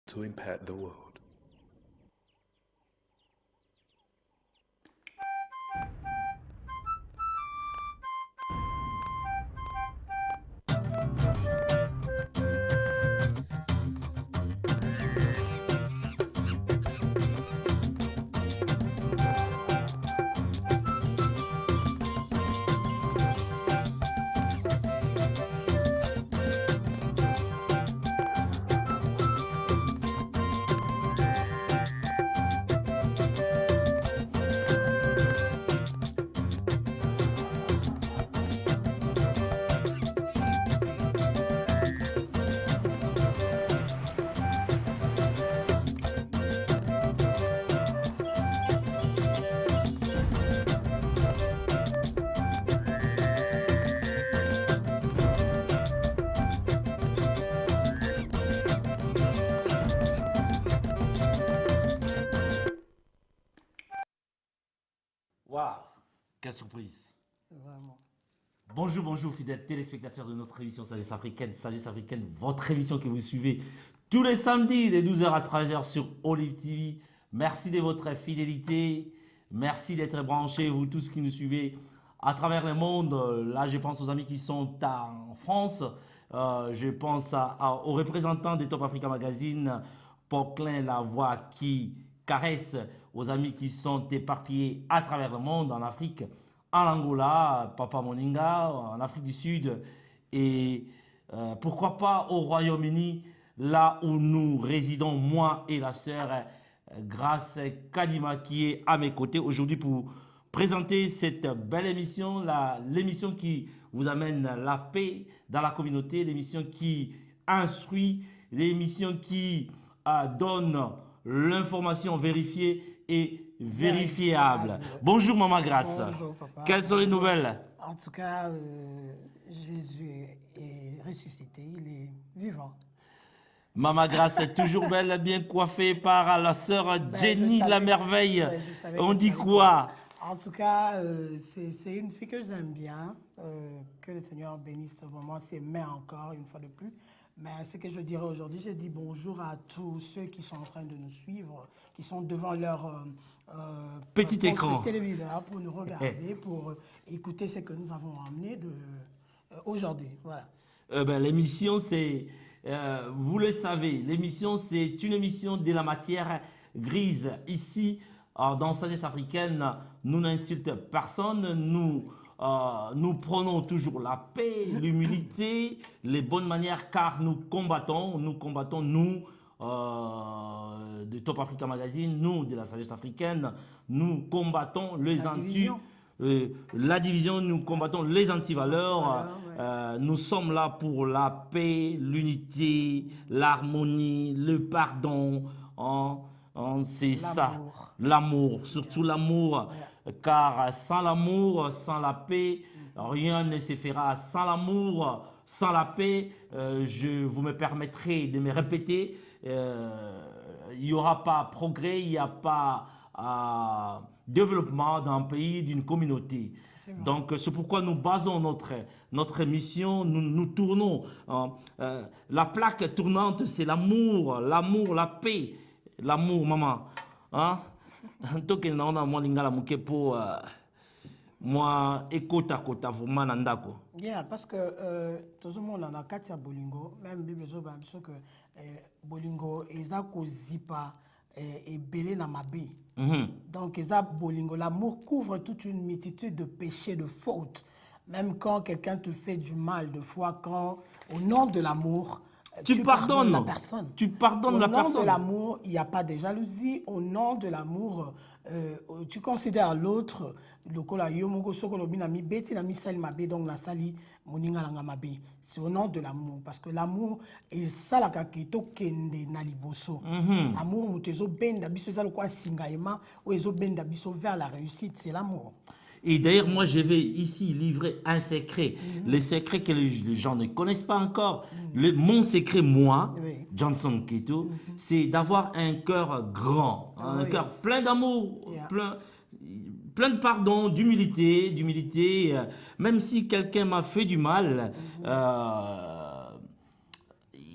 to impact the world. Waouh, quelle surprise. Vraiment. Bonjour, bonjour fidèles téléspectateurs de notre émission Sagesse Africaine, votre émission que vous suivez tous les samedis de 12h à 13h sur Olive TV. Merci de votre fidélité, merci d'être branchés, vous tous qui nous suivez à travers le monde. Là, je pense aux amis qui sont en France, je pense aux représentants de Top Africa Magazine, Poquelin, la voix qui caresse, aux amis qui sont éparpillés à travers le monde, en Afrique, en Angola, Papa Moninga, en Afrique du Sud et pourquoi pas au Royaume-Uni, là où nous résidons, moi et la sœur Grace Kadima qui est à mes côtés aujourd'hui pour présenter cette belle émission, l'émission qui vous amène la paix dans la communauté, l'émission qui instruit, l'émission qui donne l'information vérifiée et vérifiable. Bonjour Maman Grace. Bonjour papa. Quelles sont les nouvelles? En tout cas, Jésus est ressuscité, il est vivant. Maman Grace est toujours belle, bien coiffée par la sœur Jenny la merveille. On dit quoi? En tout cas, c'est une fille que j'aime bien, que le Seigneur bénisse vraiment ses mains encore une fois de plus. Mais ce que je dirais aujourd'hui, je dis bonjour à tous ceux qui sont en train de nous suivre, qui sont devant leur petit écran téléviseur pour nous regarder, pour écouter ce que nous avons amené aujourd'hui. Voilà. L'émission, c'est, vous le savez, l'émission, c'est une émission de la matière grise. Ici, dans Sagesse Africaine, nous n'insultons personne, nous prenons toujours la paix, l'humilité, les bonnes manières, car nous combattons, nous, de Top Africa Magazine, nous, de la Sagesse Africaine, nous combattons la division, nous combattons les antivaleurs. Nous sommes là pour la paix, l'unité, l'harmonie, le pardon. C'est ça, l'amour, surtout l'amour. Car sans l'amour, sans la paix, rien ne se fera. Sans l'amour, sans la paix, vous me permettrez de me répéter, il n'y aura pas progrès, il n'y a pas développement d'un pays, d'une communauté. Donc c'est pourquoi nous basons notre émission, nous tournons. La plaque tournante, c'est l'amour, la paix, l'amour, maman. Hein? Moi, écota kota vraiment nandako. Yeah, parce que tout le monde en a Katia Bolingo, même Bible que Bolingo ezako zipa et belé na mabe. Donc eza Bolingo, l'amour couvre toute une multitude de péchés, de fautes. Même quand quelqu'un te fait du mal, de fois quand au nom de l'amour tu pardonnes la personne. Tu pardonnes la personne. Au nom de l'amour, il n'y a pas de jalousie. Au nom de l'amour, tu considères l'autre. C'est au nom de l'amour. Parce que l'amour est ça la kakito kende na liboso. L'amour, mutezo benda biso za lokwa singaima ou ezo benda biso vers la réussite, c'est l'amour. Et d'ailleurs, moi, je vais ici livrer un secret. Le secret que les gens ne connaissent pas encore. Mon secret, moi, Johnson Keto, c'est d'avoir un cœur grand, un cœur plein d'amour, plein de pardon, d'humilité. Même si quelqu'un m'a fait du mal,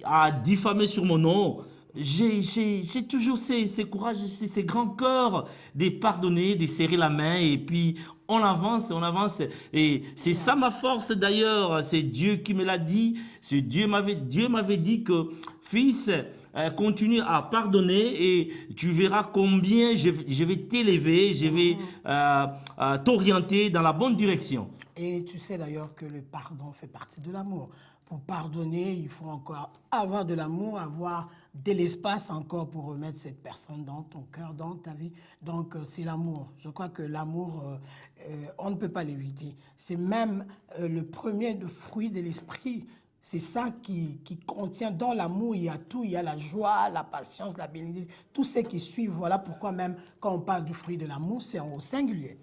a diffamé sur mon nom, j'ai toujours ces courages, ces grands cœurs de pardonner, de serrer la main et puis on avance, on avance. Et c'est ça ma force d'ailleurs, c'est Dieu qui me l'a dit. Dieu m'avait dit que fils, continue à pardonner et tu verras combien je vais t'élever, je vais t'orienter dans la bonne direction. Et tu sais d'ailleurs que le pardon fait partie de l'amour. Pour pardonner, il faut encore avoir de l'amour, avoir de l'espace encore pour remettre cette personne dans ton cœur, dans ta vie. Donc, c'est l'amour. Je crois que l'amour, on ne peut pas l'éviter. C'est même le premier fruit de l'esprit. C'est ça qui contient dans l'amour, il y a tout, il y a la joie, la patience, la bénédiction, tout ce qui suit. Voilà pourquoi même quand on parle du fruit de l'amour, c'est au singulier.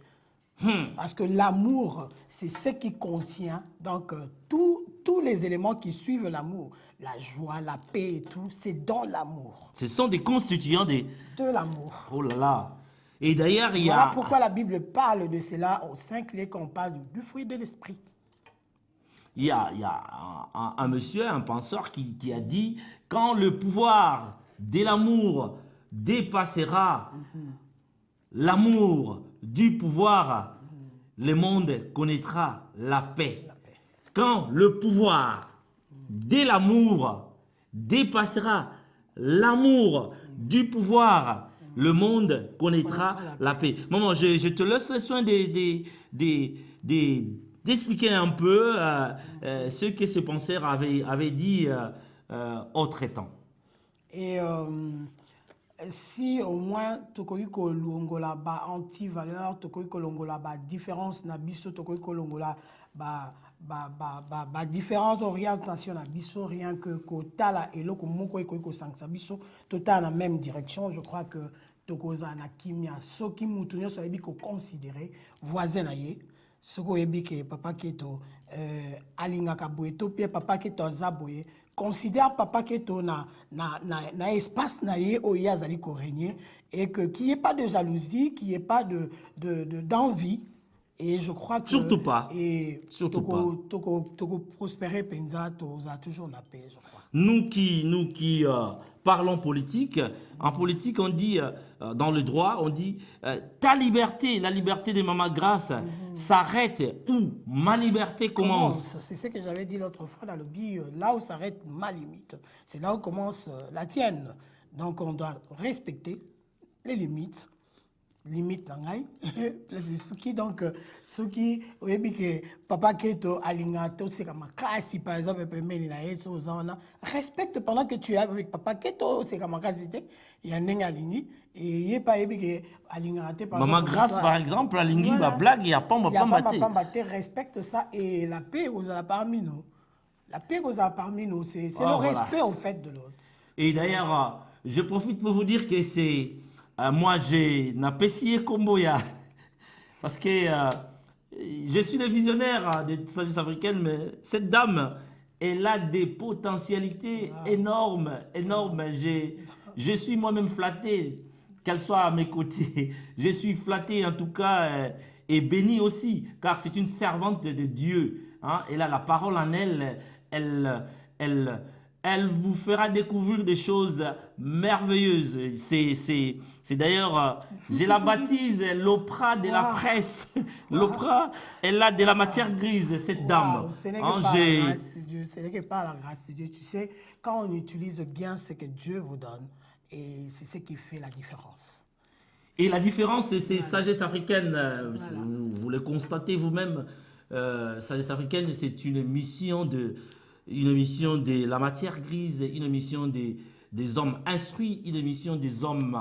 Parce que l'amour, c'est ce qui contient, donc tous les éléments qui suivent l'amour, la joie, la paix et tout, c'est dans l'amour. Ce sont des constituants de l'amour. Oh là là. Et d'ailleurs, il y a... Voilà pourquoi la Bible parle de cela au singulier quand on parle du fruit de l'esprit. Il y a un monsieur, un penseur qui a dit, quand le pouvoir de l'amour dépassera l'amour du pouvoir, le monde connaîtra la paix. Quand le pouvoir de l'amour dépassera l'amour du pouvoir, le monde connaîtra la paix. Maman, je te laisse le soin d'expliquer un peu ce que ce penseur avait dit autre-temps. Et si au moins tokoki kolongola ba anti-valeur, tokoki kolongola ba différence na biso, tokoki kolongola ba différentes orientations na biso, rien que kotala eloko moko ekoki kosangisa biso totala na même direction, je crois que tokoza na kimia soki mutu nyonso ayebi ko considérer voisin na ye soko yebi ke papa keto alingaka boye to pie papa keto aza boye. Considère papa keto na espace na ye oya azali ko régner et que qu'il n'y ait pas de jalousie, qu'il n'y ait pas d'envie. Et je crois que surtout pas. Et surtout pas. Toko prospérer penza toza toujours la paix, je crois. Nous qui parlons politique, en politique on dit dans le droit on dit ta liberté, la liberté de Maman Grâce s'arrête où ma liberté commence. C'est ce que j'avais dit l'autre fois dans le billet, là où s'arrête ma limite, c'est là où commence la tienne. Donc on doit respecter les limites. Limite nangai suki donc suki oyebi ke papa keto alinga to c'est comme kasi par exemple pemeli na yeso zona respecte pendant que tu es avec papa keto c'est comme kasi te ya ndenge alingi et ye pa yebi ke alinga te par Maman Grâce par exemple alingi ba blague ya pamba te respecte ça et la paix aux parmi nous. La paix aux parmi nous c'est le respect au fait de l'autre. Et d'ailleurs je profite pour vous dire que c'est moi, j'ai n'apprécié Komboya parce que je suis le visionnaire de sagesse africaine, mais cette dame, elle a des potentialités énormes. Je suis moi-même flatté qu'elle soit à mes côtés. Je suis flatté en tout cas et béni aussi, car c'est une servante de Dieu. Hein? Elle a la parole en elle. Elle vous fera découvrir des choses merveilleuses. C'est d'ailleurs, je la baptise l'Oprah de la presse. L'Oprah, elle a de la matière grise, cette dame. Ce n'est que par la grâce de Dieu. Tu sais, quand on utilise bien ce que Dieu vous donne, et c'est ce qui fait la différence. Et la différence, c'est sagesse africaine. Vous le constatez vous-même. Sagesse africaine, c'est une mission de la matière grise, une mission des hommes instruits, une mission des hommes,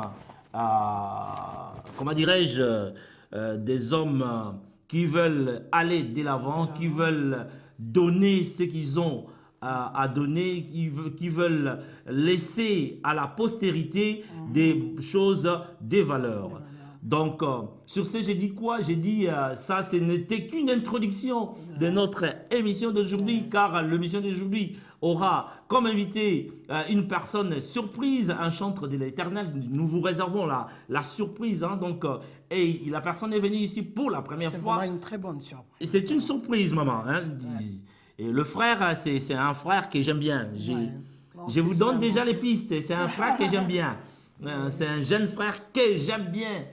comment dirais-je, des hommes qui veulent aller de l'avant, qui veulent donner ce qu'ils ont à donner, qui veulent laisser à la postérité des choses, des valeurs. Donc, sur ce, j'ai dit quoi? J'ai dit, ça, ce n'était qu'une introduction de notre émission d'aujourd'hui, car l'émission d'aujourd'hui aura comme invité une personne surprise, un chantre de l'Éternel. Nous vous réservons la surprise. Hein, donc, et la personne est venue ici pour la première fois. C'est vraiment une très bonne surprise. C'est une surprise, maman. Hein. Et le frère, c'est un frère que j'aime bien. Je vous donne déjà les pistes. C'est un frère que j'aime bien. C'est un jeune frère que j'aime bien.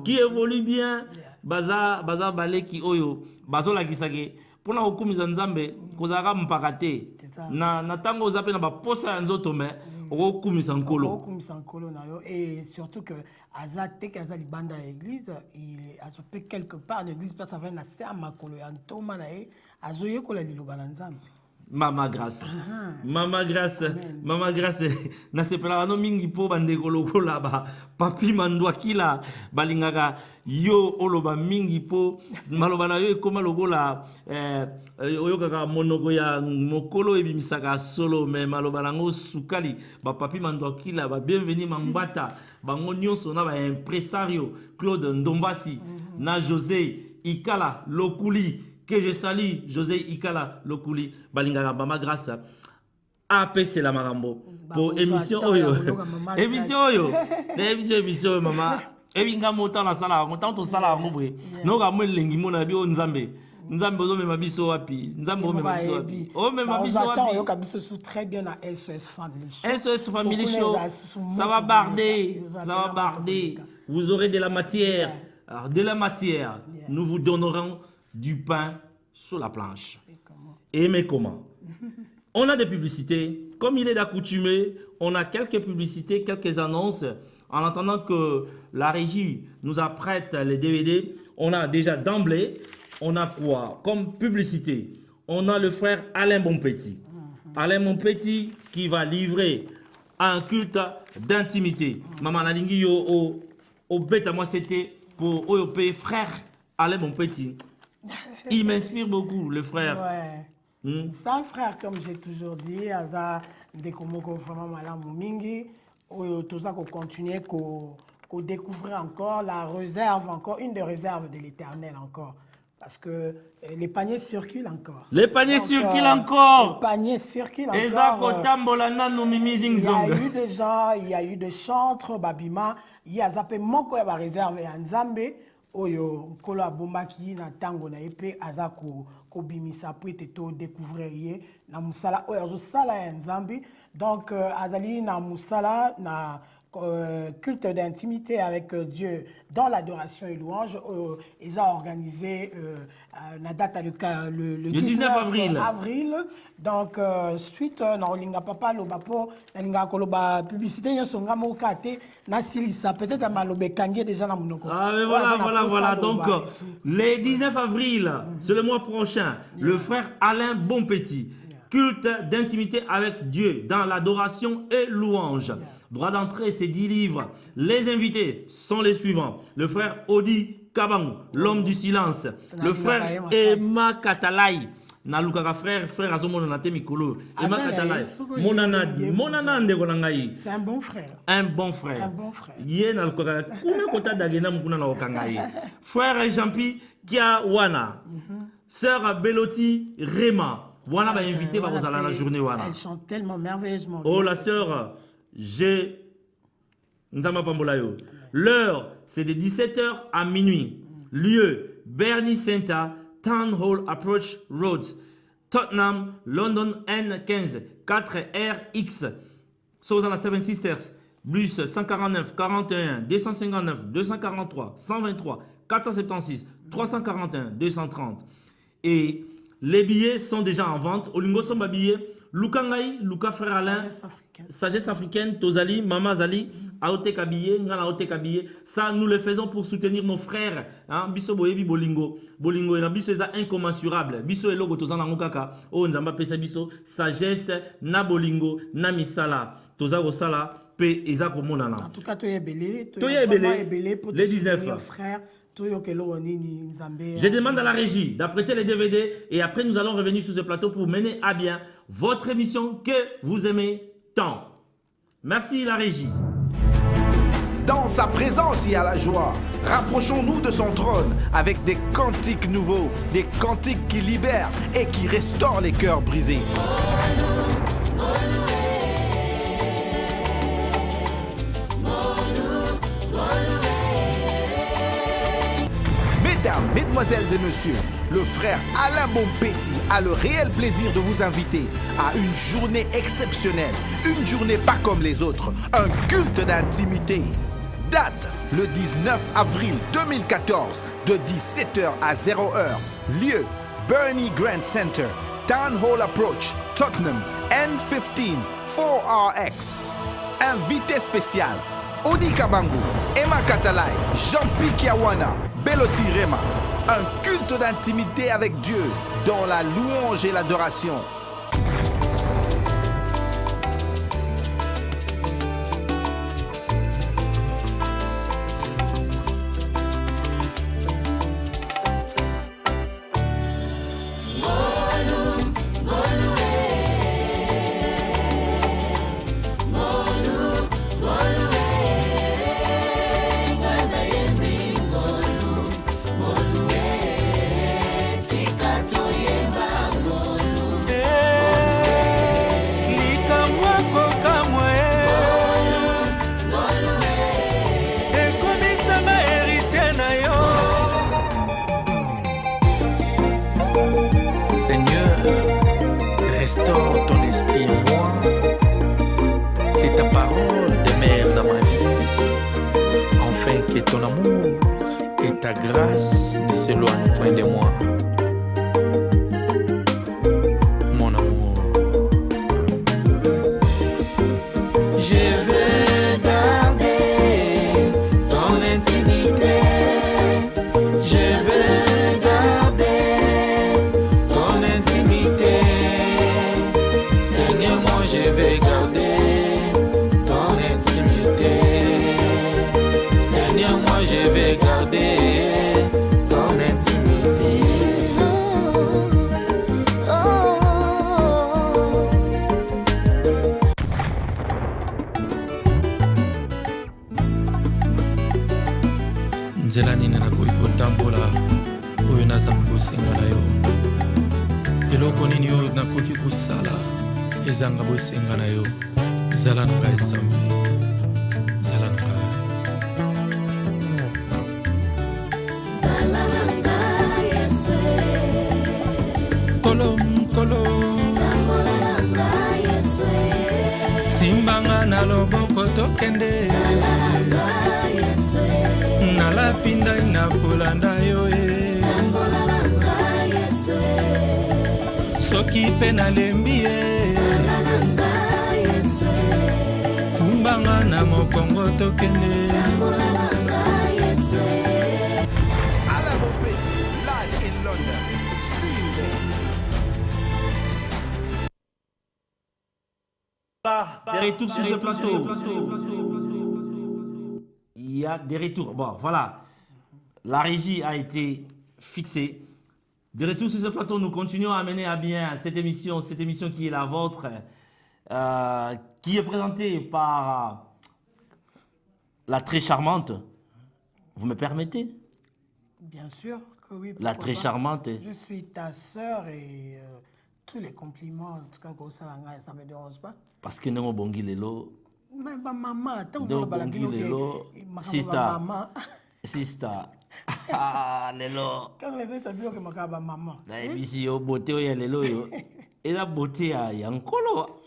Qui évolue bien. Baza baleki oyo. Bazo la gisage. Pour na okumisa nzambe, kozaka mpakate. Na tango ozape na ba posa nzoto me. Okumisa nkolo. Okumisa nkolo na yo. Et surtout que Azate kaza libanda l'église, il a soupé quelque part l'église parce que na ser makolo ya ntoma na ye. Azoye kola liloba na nzambe. Mama grâce. Mama grâce. Mama grâce. Na sepela no mingi po bandeko lokola ba papi mandwa kila balingaka yo oloba mingi po maloba na yo ekoma lokola oyokaka monoko ya mokolo ebimisaka solo mais maloba nango sukali ba papi mandwa kila ba bienvenue mambata bango nyonso na ba impresario Claude Ndombasi na José Ikala Lokuli que je salue José Ikala Lokuli balingaka Mama grâce APC la marambo pour émission oyo émission mama ebinga mota na sala mota to sala ngobwe no ga mwelengi mona bi o nzambe ozo mema biso wapi nzambe o mema biso wapi o mema biso wapi yo kabiso sous très bien na SOS Family Show SOS Family Show ça va barder vous aurez de la matière alors de la matière nous vous donnerons du pain sur la planche. Et mais comment? On a des publicités. Comme il est d'accoutumé, on a quelques publicités, quelques annonces. En attendant que la régie nous apprête les DVD, on a déjà d'emblée, on a quoi comme publicité? On a le frère Alain Bonpetit. Alain Bonpetit qui va livrer un culte d'intimité. Maman Nalingi yo au bêta moi c'était pour OP frère Alain Bonpetit. Il m'inspire beaucoup, le frère. Ouais. C'est un frère, comme j'ai toujours dit, Aza Dekomoko vraiment malamu mingi. Tout ça qu'on continue, qu'on découvre encore la réserve, encore une des réserves de l'Éternel encore. Parce que les paniers circulent encore. Les paniers circulent encore. Les paniers circulent encore. Il y a eu des chantres, Babima, il y a zappé moko ya réserve ya Nzambe. Oyo nkolo abombaki na tango na epe aza ko bimisa po ete to découvrir na musala oyo azo sala ya Nzambi donc azali na musala na culte d'intimité avec Dieu dans l'adoration et louange ils ont organisé la date le 19 avril donc suite na olinga papa lobapo na linga koloba publicité nyonso ngamo kate na silisa peut-être malobe kangie déjà na monoko mais voilà donc le 19 avril c'est le mois prochain le frère Alain Bonpetit culte d'intimité avec Dieu dans l'adoration et louange. Droit d'entrée, c'est 10 livres. Les invités sont les suivants. Le frère Odi Kabang, l'homme du silence. Le frère Emma Katalai. Nalukaka frère Azomona Nate Mikolo. Emma Katalai. Monanande Gonangai. C'est un bon frère. Un bon frère. Yé Nalukaka. Kuna kota dagena mukuna na Okangai. Frère Jean-Pi Kiawana. Sœur Beloti Rema. Voilà, va inviter va vous aller la journée. Voilà. Elles chantent tellement merveilleusement. Oh, la sœur, l'heure, c'est de 17h à minuit. Lieu, Bernie Center, Town Hall Approach Road, Tottenham, London N15, 4RX. Sozana Seven Sisters, bus 149, 41, 259, 243, 123, 476, 341, 230. Et les billets sont déjà en vente. Olingo sont billets. Lukangai, Luka Frère Alain, Sagesse africaine, Tozali, Mama Zali, Aote Kabiye, Ngala Aote Kabiye. Ça, nous le faisons pour soutenir nos frères. Biso Boyebi Bolingo. Bolingo et Biso est incommensurable. Biso et Logo Tozana Ngokaka. Oh, Nzamba Pesa Biso. Sagesse, na Bolingo, na Misala. Tozago Sala, Pe Ezako Monana. En tout cas, Toye Belé. Toye Belé. Les 19 frères. Je demande à la régie d'apprêter les DVD et après nous allons revenir sur ce plateau pour mener à bien votre émission que vous aimez tant. Merci la régie. Dans sa présence, il y a la joie. Rapprochons-nous de son trône avec des cantiques nouveaux, des cantiques qui libèrent et qui restaurent les cœurs brisés. Mesdemoiselles et messieurs, le frère Alain Bompeti a le réel plaisir de vous inviter à une journée exceptionnelle, une journée pas comme les autres, un culte d'intimité. Date, le 19 avril 2014, de 17h à 0h. Lieu, Bernie Grant Center, Town Hall Approach, Tottenham, N15 4RX. Invité spécial, Odi Kabangu, Emma Katalai, Jean-Pierre Kiawana, Beloti Rema. Un culte d'intimité avec Dieu, dans la louange et l'adoration. Restaure ton esprit en moi, que ta parole demeure dans ma vie, afin que ton amour et ta grâce ne s'éloignent point de moi. Mon amour, je veux garder ton intimité, je veux garder ton intimité. Seigneur, moi je vais garder ton intimité. Seigneur, moi je vais garder ton intimité. Nzela nini nakoki kotambola oyo naza kobosenga na yo, eloko nini oyo nakoki kosala ezanga bosenga na yo. Zala na ngai Nzambe, zala na ngai. Zala na ngai Yesu, kolo kolo, tambola na ngai Yesu, simbanga na loboko tokende. Zala na ngai Yesu, nalapinda na kolanda yo e. Tambola na ngai Yesu, soki pe nalembi e. Zala na ngai Yesu, kumbanga na mokongo tokende. Tambola na ngai Yesu. Alain Bompeti, live in London. Suivez. Voilà, des retours sur ce plateau. Il y a des retours. Bon, voilà. La régie a été fixée. De retour sur ce plateau, nous continuons à mener à bien cette émission qui est la vôtre, qui est présentée par la très charmante. Vous me permettez? Bien sûr que oui. La très charmante. Je suis ta sœur et tous les compliments, en tout cas, ça ne me dérange pas. Parce que nous, bongi lelo. Même pas maman, tant Donc, bongi lelo. Sister. Ah, lelo. Quand les gens savent que ma kaba maman. La émission beauté ya lelo yo. Et la beauté ya nkolo.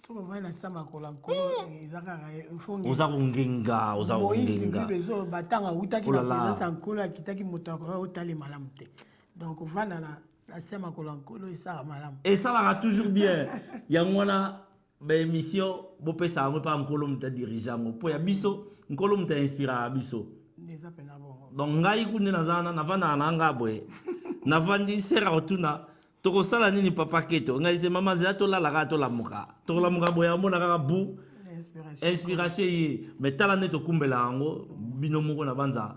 So va na sama kola nkolo ezaka mfongi. Ozakungenga. Bezo batanga utaki na présence nkolo kitaki motako otali malamte. Donc va na sama kola nkolo esaka malam. Et ça va toujours bien. Yangwana émission bopesa ngo pa nkolo mta dirigeant po ya biso nkolo mta inspira biso. Donc ngai kunde nazana navana nanga boye navandi sera otuna toko sala nini papa keto ngai se mama za to la la to la muka boye amona kaka bu inspiration yi mais tala neto kumbela ngo bino moko na banza.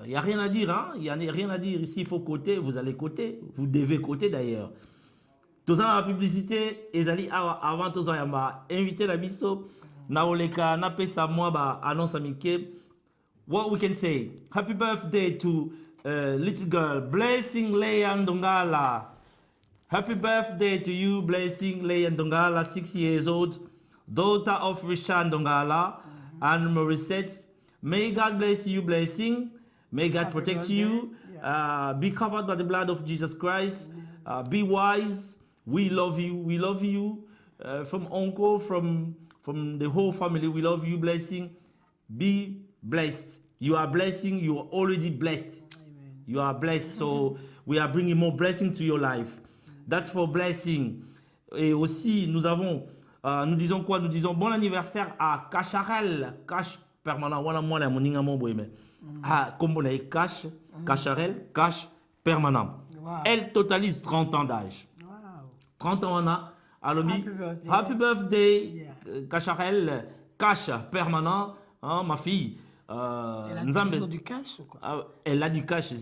Y a rien à dire, hein? Y a rien à dire ici. Il faut coter, vous allez coter, vous devez coter d'ailleurs. Tout ça dans la publicité, ezali avant tout ça yamba invité la biso na oleka na pesa moi ba annonce amike. What we can say? Happy birthday to little girl Blessing Leia Ndongala. Happy birthday to you, Blessing Leia Ndongala, 6 years old, daughter of Richard Ndongala and Morissette. May God bless you, Blessing. May God protect you Be covered by the blood of Jesus Christ. Be wise. We love you. We love you. From uncle, from the whole family, we love you. Blessing. Be blessed. You are blessing. You are already blessed. Amen. You are blessed. So we are bringing more blessing to your life. That's for blessing. Et aussi, nous disons quoi? Nous disons bon anniversaire à Cacharel. Cash permanent. Voilà moi la moninga mon boy mais. Ah, comme on a cash, Cacharel, cash permanent. Wow. Elle totalise 30 ans d'âge. Wow. 30 ans on a. Alomi, Happy birthday. happy birthday, Yeah. Cacharel, cash permanent, hein, ma fille. Elle a Nzambe- toujours du cash ou quoi? Elle a du cash.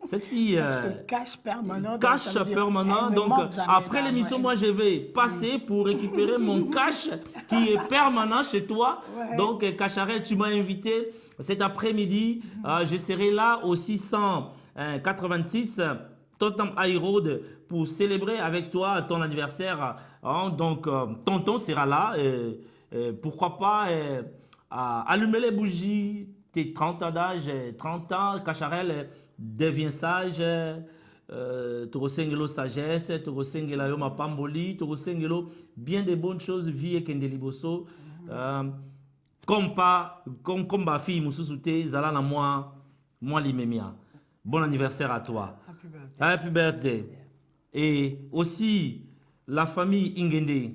Cette fille. Parce que cash permanent. donc Cash ça veut dire, permanent. elle ne Donc, manque jamais après d'argent. l'émission, moi, je vais passer pour récupérer mon cash qui est permanent chez toi. Ouais. Donc, Cacharel, tu m'as invité cet après-midi. Je serai là au 686 Tottenham High Road pour célébrer avec toi ton anniversaire. Hein. Donc, tonton sera là. Pourquoi pas allumer les bougies. Tes 30 ans d'âge, 30 ans, Cacharel devient sage. Torosengelo sagesse, Torosengela yo mapamboli, Torosengelo bien de bonnes choses, vie et kendeliboso. Comme ma fille Moussousouté, Zala na moi limemia. Bon anniversaire à toi. Happy birthday. Happy birthday. Et aussi la famille Ingende,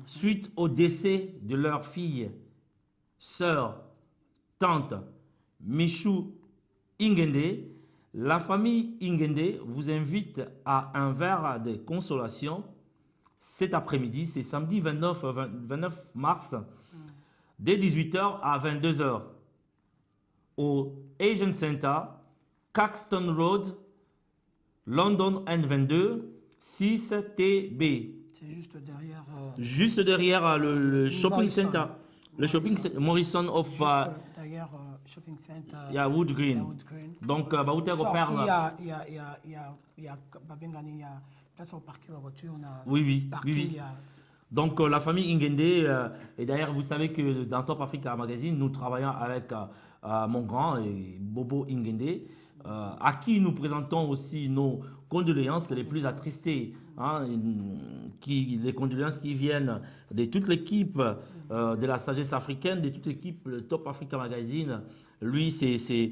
suite au décès de leur fille, sœur, tante Michou Ingende, la famille Ingende vous invite à un verre de consolation cet après-midi, c'est samedi 29 mars, dès 18h à 22h, au Asian Center, Caxton Road, London N22, 6TB. C'est juste derrière. Juste derrière le shopping Morrison. center. Le shopping center, Morrison of Juste derrière shopping center. Wood Green. Wood Green. Donc, bah, où t'es Sorti, repère là. il y a Babengani, il y a place pour parquer la voiture. On a Oui, parqué, oui. il y a- Donc, la famille Ingende, et d'ailleurs, vous savez que dans Top Africa Magazine, nous travaillons avec mon grand Bobo Ingende, à qui nous présentons aussi nos condoléances les plus attristées, hein, les condoléances qui viennent de toute l'équipe de la sagesse africaine, de toute l'équipe de Top Africa Magazine. Lui, c'est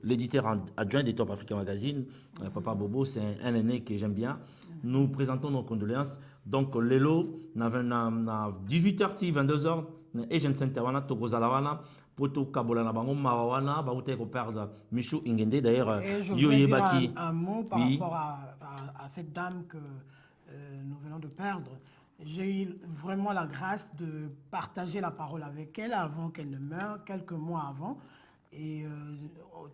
l'éditeur adjoint de Top Africa Magazine. Papa Bobo, c'est un aîné que j'aime bien. Nous présentons nos condoléances. Donc, Lelo, na 18h, 22h, Asian Center, wana, Togozalawana, Poto Kabola na bango, Mawawana, Baouté perdre Michou Ingende. D'ailleurs, Et je Yo voudrais dire Yebaki. un mot par Oui. rapport à cette dame que nous venons de perdre. J'ai eu vraiment la grâce de partager la parole avec elle avant qu'elle ne meure, quelques mois avant. Et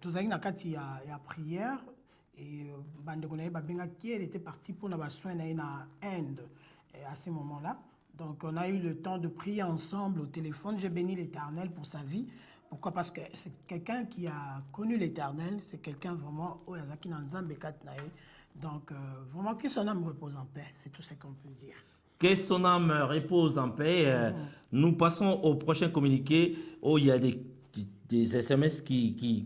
Tozaï Nakati, il y a prière. Et elle était partie pour nos soins en Inde à ce moment-là. Donc on a eu le temps de prier ensemble au téléphone. J'ai béni l'Éternel pour sa vie. Pourquoi? Parce que c'est quelqu'un qui a connu l'Éternel. C'est quelqu'un vraiment Oyazaki Nanzambe Katnae. Donc vraiment que son âme repose en paix. C'est tout ce qu'on peut dire. Que son âme repose en paix. Nous passons au prochain communiqué. Oh, il y a des SMS qui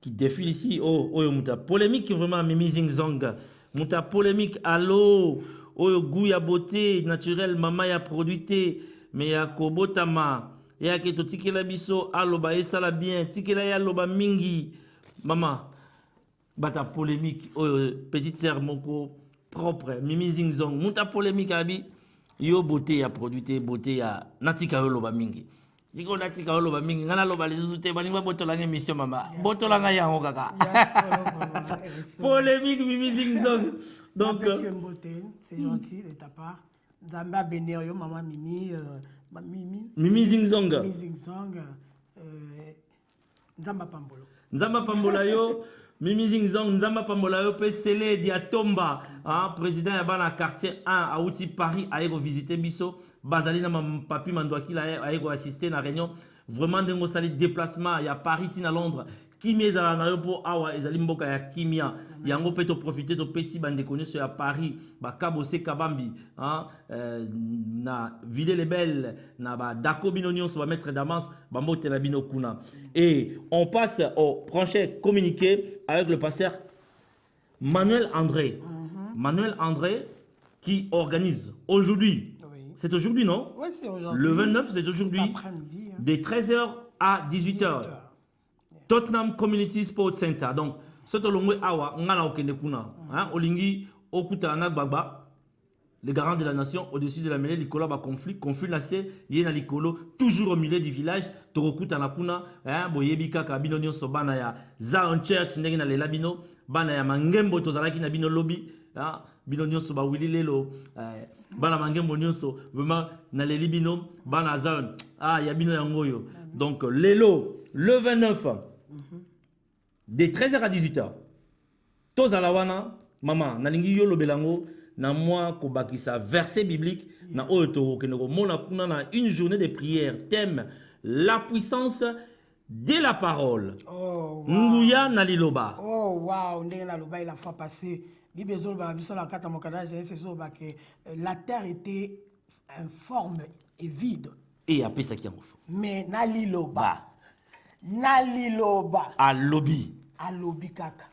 défilent ici. Oh, muta polémique vraiment, Mimi Zingzong. Muta polémique, allô. Oh, goût ya beauté naturelle, maman ya produité. Mais ya kobotama. Ya keto tikela biso, aloba esala bien. Tikela ya loba mingi. Maman, bata polémique. Oh, petite sœur moko propre. Mimi Zingzong. Muta polémique abi. Yo beauté ya produité, beauté ya natika yo loba mingi. Diko natika yo loba mingi. Ngana loba lisusu te balinga botolanga émission mama. Botolanga yango kaka. Polémique Mimi Zingzong. Donc c'est gentil de ta part. Zamba Benerio, maman Mimi, Mimi Zingzong. Mimi Zingzong, Nzamba Pambolo. Nzamba Pambola yo. Mimi Zingzong, Nzamba Pambola yo pe Sele Diatomba, hein, président ya bana quartier 1 à Outi Paris a ego visiter biso, bazali na papi mandwaki la a ego assister na réunion, vraiment dengo sali déplacement ya Paris tina Londres, kimia ezala na yo po awa ezali mboka ya kimia yango pe to profiter to pesi bande connaissance ya Paris bakabo se kabambi na ville les belles na ba dako bino nyonso ba maître Damas bambote na bino kuna. Et on passe au prochain communiqué avec le pasteur Manuel André. Manuel André qui organise aujourd'hui. C'est aujourd'hui, non? Oui, c'est aujourd'hui. Le 29, c'est aujourd'hui. De 13h à 18h. Tottenham Community Sports Center. Donc, ce que l'on awa, ngana okende kuna. Olingi okuta na gbagba. Le garant de la nation au-dessus de la mêlée, l'icolo ba conflit lancé, yena l'icolo toujours au milieu du village. Torokuta na kuna, boyebi kaka bino nyonso bana ya Zion Church ndenge na lela bino, bana ya mangembo tozalaki na bino lobby, bino nyonso ba wili lelo. Bana mangembo nyonso vraiment na leli bino bana Zion ya bino yangoyo. Donc lelo le 29 de 13h à 18h. Tozala wana mama nalingi yo lobelango na moi kobakisa verset biblique na oyo kenoko mona kuna na une journée de prière thème la puissance de la parole. Oh wow. Nguya na liloba. Oh wow, ndenge na loba la fois passée. Bible zolba biso la kata mokada Genèse zolba que la terre était informe et vide. Et après ça qui en fait. Mais na liloba. Na liloba. A lobby. A lobby kaka.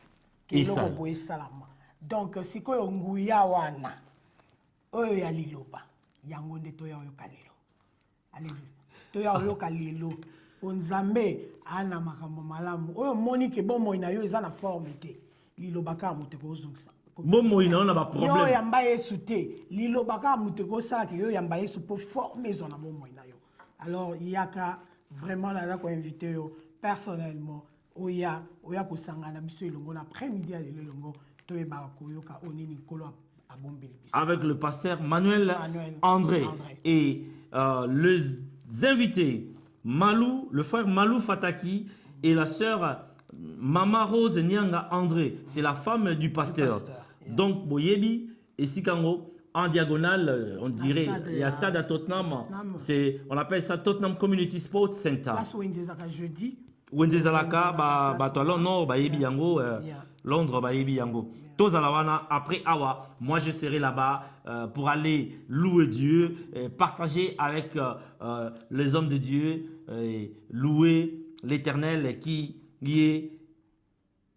Et ça. Salama. Donc sikoyo nguya wana. Oyo ya liloba. Yango nde to ya oyo kalelo. Alléluia. To ya oyo kalelo. Onzambe ana makambo malamu. Oyo monique bomo ina yo eza na forme te. Liloba ka muteko ozongisa. Bomo ina na ba problème. Yo yamba Yesu te. Liloba ka muteko sala ke yo yamba Yesu pour former zona bomo ina yo. Alors yaka vraiment là ko inviter yo personnellement oya ko sangana biso elongo na après-midi à lelongo to e ba ko yoka onini kolo a bombeli biso. Avec le pasteur Manuel André. Et les invités Malou, le frère Malou Fataki et la sœur Mama Rose Nyanga André, c'est la femme du pasteur. Donc Boyebi et Sikango en diagonale, on dirait il y a stade à Tottenham, on appelle ça Tottenham Community Sports Center. Place Wendezaka jeudi. Wendezalaka ba to Londres ba yebi yango Londres ba yebi yango. Tozalawana après awa, moi je serai là-bas pour aller louer Dieu, partager avec les hommes de Dieu, louer l'Éternel qui est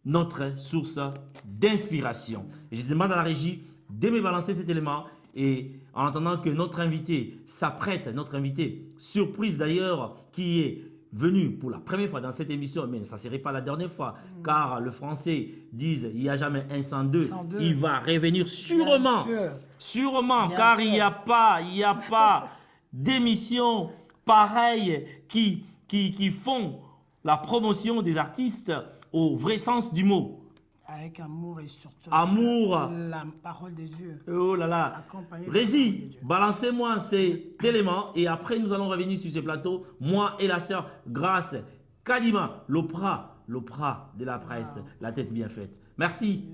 notre source d'inspiration. Et je demande à la régie de me balancer cet élément et en attendant que notre invité s'apprête, notre invité surprise d'ailleurs qui est venu pour la première fois dans cette émission, mais ça ne serait pas la dernière fois, car le français dit il n'y a jamais un sans deux. Il va revenir sûrement, sûrement, car il n'y a pas d'émissions pareilles qui font la promotion des artistes au vrai sens du mot. Avec amour et surtout amour. La parole de Dieu. Oh là là. Régie, balancez-moi ces éléments et après nous allons revenir sur ce plateau. Moi et la sœur Grâce Kadima, l'opra de la presse, la tête bien faite. Merci.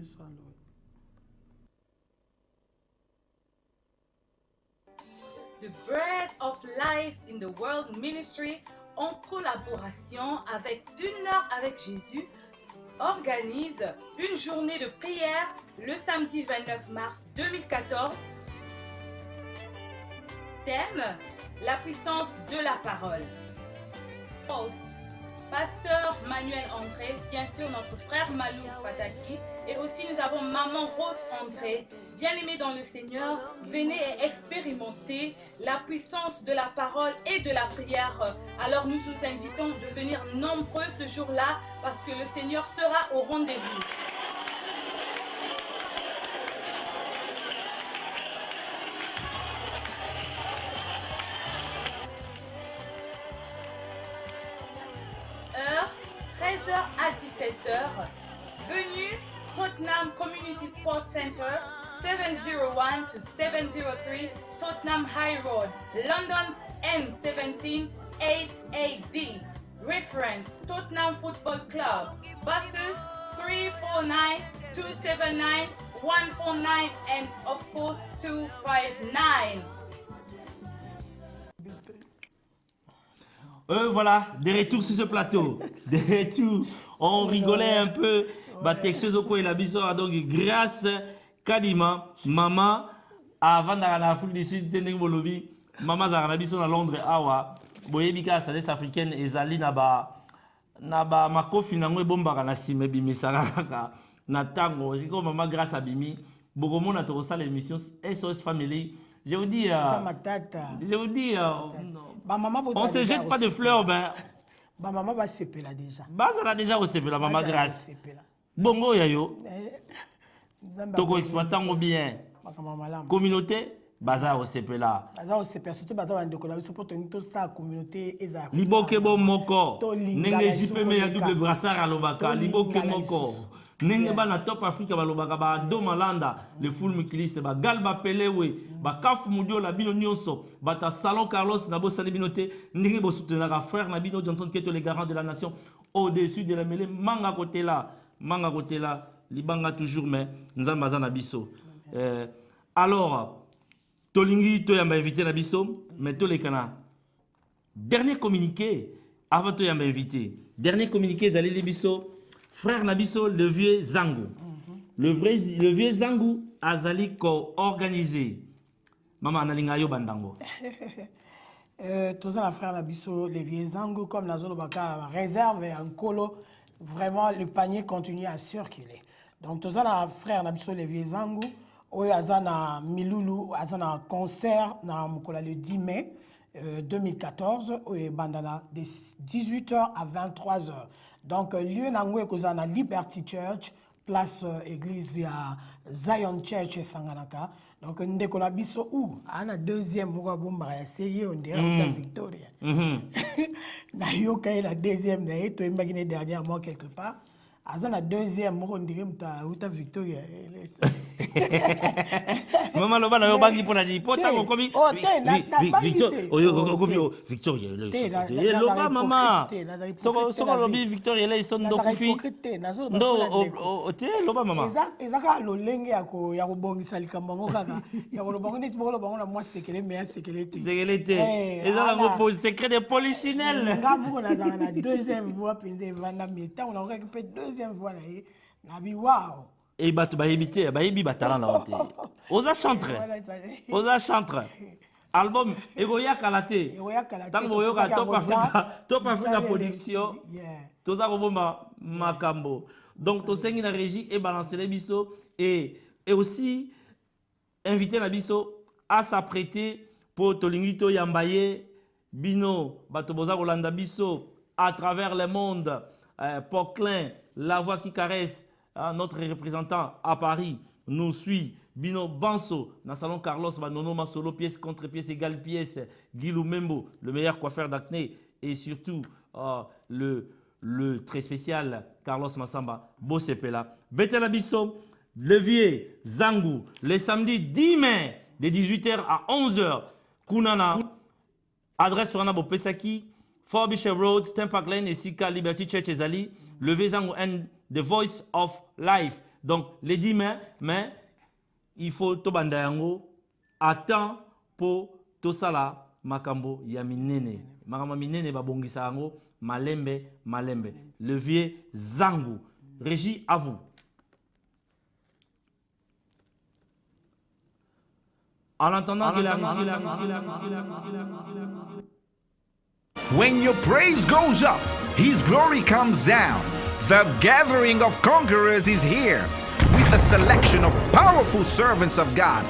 The Bread of Life in the World Ministry, en collaboration avec Une heure avec Jésus, organise une journée de prière le samedi 29 mars 2014. Thème, la puissance de la parole. Host, Pasteur Manuel André, bien sûr notre frère Malou Fataki, et aussi nous avons Maman Rose André. Bien-aimés dans le Seigneur, venez et expérimenter la puissance de la parole et de la prière. Alors nous vous invitons de venir nombreux ce jour-là parce que le Seigneur sera au rendez-vous. Heure, 13h à 17h. Venue, Tottenham Community Sports Center, 701 to 703 Tottenham High Road, London N17 8AD. Reference, Tottenham Football Club. Buses 349, 279, 149 and of course 259. Voilà, de retour sur ce plateau. De retour. On rigolait un peu. Texte Zoko et la biso. Donc, grâce Kadima, maman, avant d'aller en Afrique du Sud, maman Zara biso à Londres, awa. Boyebika, ça des africaine, ezali naba makofi nango bomba na sime bimi saraka na tango. Ziko maman grâce à Bimi, Bogomo na torosa l'émission SOS Family. Je vous dis, on se jette pas de fleurs, ben. Maman va se là déjà. Ça l'a déjà reçu la maman grâce. Bongo yayo. Toko exploitant bien. Communauté, bazar au CPLA. Bazar au CPLA, surtout bazar en décollage, pour tenir toute sa communauté. Liboke bon moko. Nenge jipe me ya double brassard à l'obaka. Liboke moko. Nenge ba na top Africa ba lobaka ba do malanda le full mikilise ba galba pelewe ba kafu mudio la bino nyonso ba ta salon Carlos na bo sali binote ndenge bo soutenir frère na bino Johnson Keto les garants de la nation au-dessus de la mêlée manga côté là libanga toujours mais nzamba za na biso alors tolingi to yamba invité na biso mais to les kana dernier communiqué avant to yamba invité dernier communiqué zali les biso frère Nabiso, le vieux Zangu. Le vieux Zangu azali ko organisé. Maman analinga yo bandango. Tous les frères Nabiso, le vieux Zangu, comme la zone baka réserve et en colo, vraiment le panier continue à circuler. Donc tous les frères Nabiso, le vieux Zangu, oyo azana Milulu, azana concert na mukola le 10 mai 2014, oyo bandana de 18h à 23h. Donc, lieu nangwe kozana Liberty Church, place église à Zion Church et Sanganaka. Donc, ndeko na biso ou ana deuxième moka bomba ya série on dirait Victoria. Na yoka la deuxième na eto imaginer dernièrement quelque part. Azan la deuxième moka on dirait mta Victoria. Maman loba na yo bangi pona di pota ko komi Victor oyo Victoria le loba mama soko lobi Victoria le son do kufi ndo te loba mama ezaka lolenge ya ko bongisa likambo ngo kaka ya ko lobango neti bolo bango na moi secret mais secret ezala ngo secret de polichinelle ngamo na zanga na deuxième voix pende vanda meta on a récupéré deuxième voix na bi wow. Et bah tu vas imiter, bah ibi batala na honte. Oza chantre. Album Egoya Kalate. Tango yoka top Africa production. Toza roboma makambo. Donc to sengi na régie et balancer les biso et aussi inviter la biso à s'apprêter pour Tolingito Yambaye Bino Batoboza Rolanda biso à travers le monde. Poquelin, la voix qui caresse. Notre représentant à Paris nous suit. Bino Banso, dans salon Carlos, Nono Masolo, pièce contre pièce égale pièce. Guilou Membo, le meilleur coiffeur d'acné. Et surtout, le très spécial Carlos Massamba, Bossepela. Betela Bisso, Levier, Zangu, les samedis 10 mai, de 18h à 11h. Kunana, adresse sur Anabo Pesaki, Fort Bishop Road, Tempak Lane et Sika Liberty Church Ezali. Levier Zangu and The Voice of Life. Donc, les 10 mai, mais il faut to bandayango attend pour to sala makambo ya minene. Makambo minene babongisa yango malembe. Levier Zangu. Régie à vous. En attendant que la When your praise goes up, His glory comes down. The gathering of conquerors is here with a selection of powerful servants of God.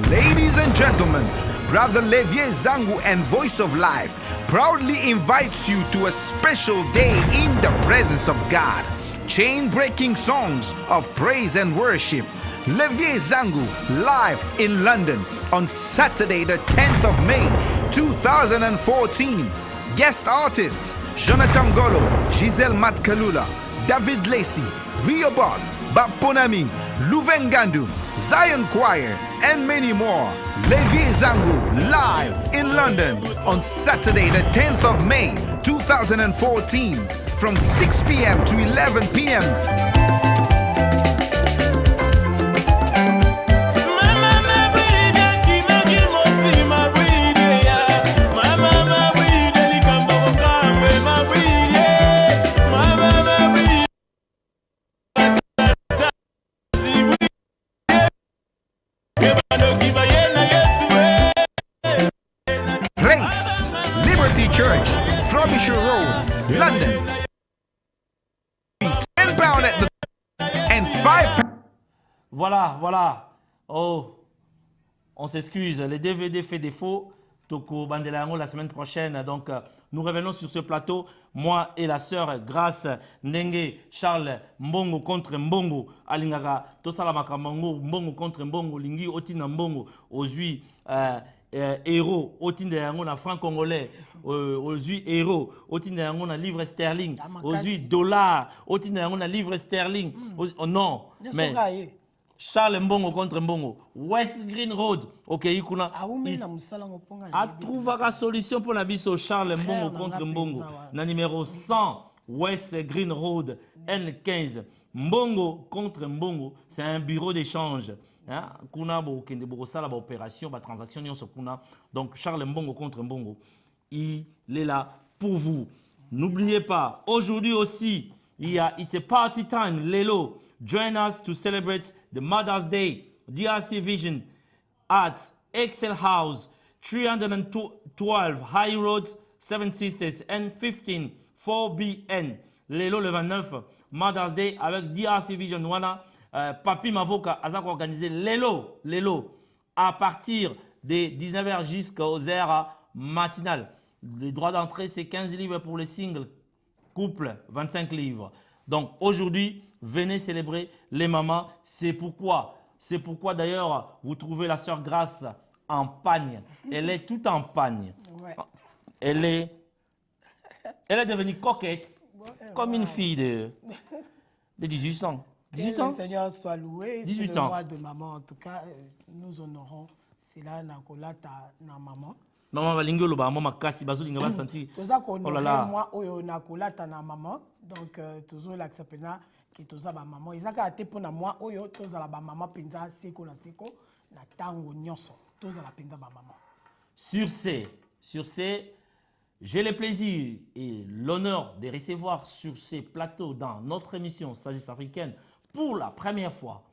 Ladies and gentlemen, Brother Levier Zangu and Voice of Life proudly invites you to a special day in the presence of God. Chain-breaking songs of praise and worship. Levier Zangu live in London on Saturday the 10th of May 2014. Guest artists Jonathan Golo, Giselle Matkalula, David Lacey, Riobot, Baponami, Luvengandu, Zion Choir, and many more. Levier Zangu live in London on Saturday the 10th of May 2014 from 6 p.m. to 11 p.m. City Church, Frobisher Road, London. £10 at the and £5. Voilà. Oh, on s'excuse, les DVD fait défaut. Toko Bandelango la semaine prochaine. Donc, nous revenons sur ce plateau. Moi et la sœur Grâce Ndenge Charles Mbongo contre Mbongo. Alingaka Tosalamaka Mbongo contre Mbongo. Lingi Otina Mbongo. Ozui héros. Otina Yango na franc congolais. Ozui héros. Otina Yango na livre sterling. Ozui dollar. Otina Yango na livre sterling. Non. Mais. Charles Mbongo contre Mbongo. West Green Road. Ok, Ikuna. A trouvé la solution pour la biso Charles Mbongo contre Mbongo. Na numéro 100 West Green Road N15. Mbongo contre Mbongo. C'est un bureau d'échange. Kuna bo kende bo sala ba opération, ba transaction nyonso kuna. Donc Charles Mbongo contre Mbongo. Il est là pour vous. N'oubliez pas, aujourd'hui aussi, il y a It's a Party Time, Lelo. Join us to celebrate the Mother's Day, DRC Vision at Excel House, 312 High Road, 7 Sisters, N15, 4BN. Lelo le 29, Mother's Day avec DRC Vision. Wana, Papi Mavoka a organisé Lelo, à partir des 19h jusqu'aux heures matinales. Les droits d'entrée, c'est 15 livres pour les singles, couple, 25 livres. Donc aujourd'hui, venez célébrer les mamans. C'est pourquoi d'ailleurs, vous trouvez la sœur Grâce en pagne. Elle est toute en pagne. Ouais. Elle est devenue coquette, comme une fille de 18 ans. 18 ans. Que le Seigneur soit loué. 18 c'est ans. Le mois de maman. En tout cas, nous honorons. C'est là Nakolata na maman. Maman balingolo ba maman kasi bazolinga ba senti. Oh là là. Moi oyo Nakolata na maman. Donc toujours l'acceptena que toza ba maman. Izaka ate pona moi oyo toza la ba maman penza seko na seko na tango nyonso. Toza la penza ba maman. Sur ce, j'ai le plaisir et l'honneur de recevoir sur ces plateaux dans notre émission Sagesse africaine pour la première fois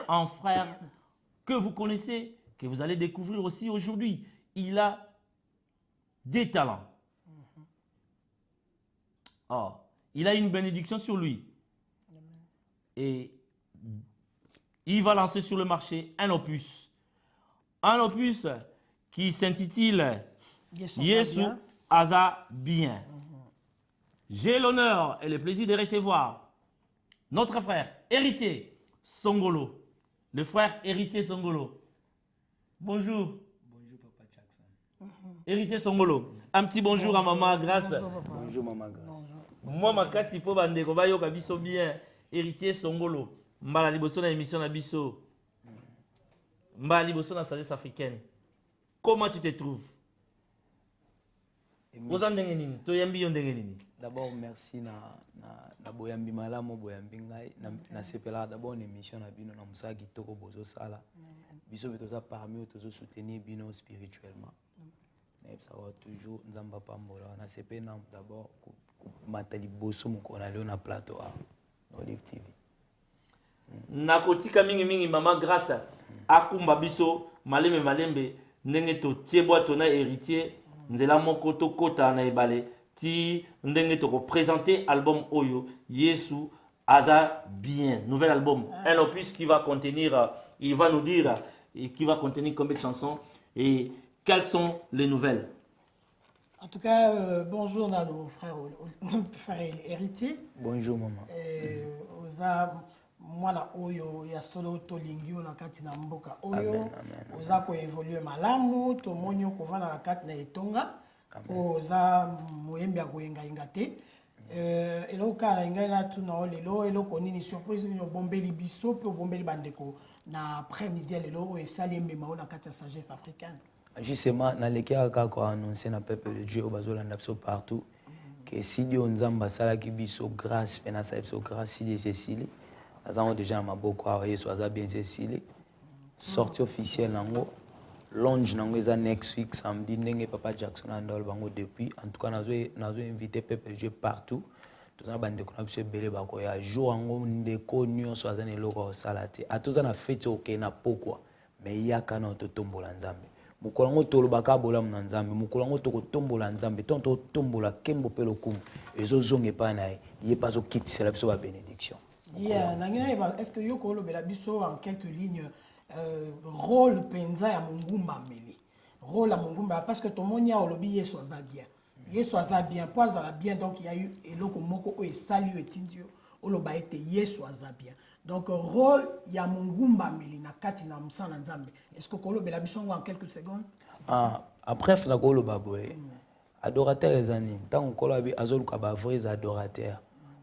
un frère que vous connaissez, que vous allez découvrir aussi aujourd'hui. Il a des talents. Oh, il a une bénédiction sur lui. Et il va lancer sur le marché un opus. Un opus qui s'intitule Yesu Aza Bien. J'ai l'honneur et le plaisir de recevoir notre frère héritier Songolo. Le frère héritier Songolo. Bonjour. Bonjour Papa Jackson. Héritier Songolo. Un petit bonjour à Maman Grâce. Bonjour Maman Grâce. Moi, ma kasi po bandeko ba yoka biso bien. Héritier Songolo. Mbala liboso na émission na biso. Mbala liboso na Sagesse africaine. Comment tu te trouves? D'abord, merci na boyambi malamu boyambi ngai na sepela d'abord une émission na bino na musa kitoko bozo sala. Biso betoza parmi tozo soutenir bino spirituellement. Mais ça va toujours nzamba pambola na sepena d'abord matali boso mukona leo na plateau à Olive TV. Nakotika mingi Maman Grâce akumba biso malembe ndenge to tiebwa tona héritier nzela moko to kota na ebale ti ndenge to ko présenter album Oyo Yesu Aza Bien, nouvel album, un opus qui va contenir, il va nous dire et qui va contenir combien de chansons et quelles sont les nouvelles. En tout cas, bonjour à nos frères héritiers. Bonjour maman. Mwana oyo ya solo tolingi na kati na mboka oyo oza ko évoluer malamu to monyo ko vana na kati na etonga oza moyembi akoyenga ingate eloka ingala tuna lelo eloko nini surprise ni bombeli biso pe bombeli bandeko na après-midi lelo et sali mema na kati ya Sagesse africaine. Justement na lekia kako annoncer na peuple de Dieu bazolanda biso partout que si Dieu nzamba sala ki biso grâce pena sa biso grâce si Cécile. Nous avons déjà maboko à Yesu Aza Bien Cécile. Sortie officielle nango. Launch nango eza next week samedi ndenge Papa Jackson andol bango depuis. En tout cas nazo invité peuple Dieu partout. Tous na bande ko na biso belé bako ya jour ngo ndeko nyonso aza ne loko salate. Atoza na fête ok na pokwa. Mais yaka na totombola nzambe. Mokolango tolobaka bolam na nzambe, mokolango tokotombola nzambe, ton tombola kembo pe lokumu, ezo zonge pa na ye pas zo kitisela biso ba bénédiction. Yeah, est-ce que yoko lo bela biso en quelques lignes rôle penza ya mungumba meli. Rôle à mungumba parce que tout le monde y a olobi yeso aza bien. Yeso aza bien, poise à la bien donc il y a eu eloko moko o esali etindio oloba ete yeso aza bien. Donc rôle ya mungumba meli na kati na musana nzambe. Est-ce que kolo bela biso en quelques secondes? Après fna kolo baboye. Adorateur ezani, tant kolo abi azoluka ba vrais adorateurs.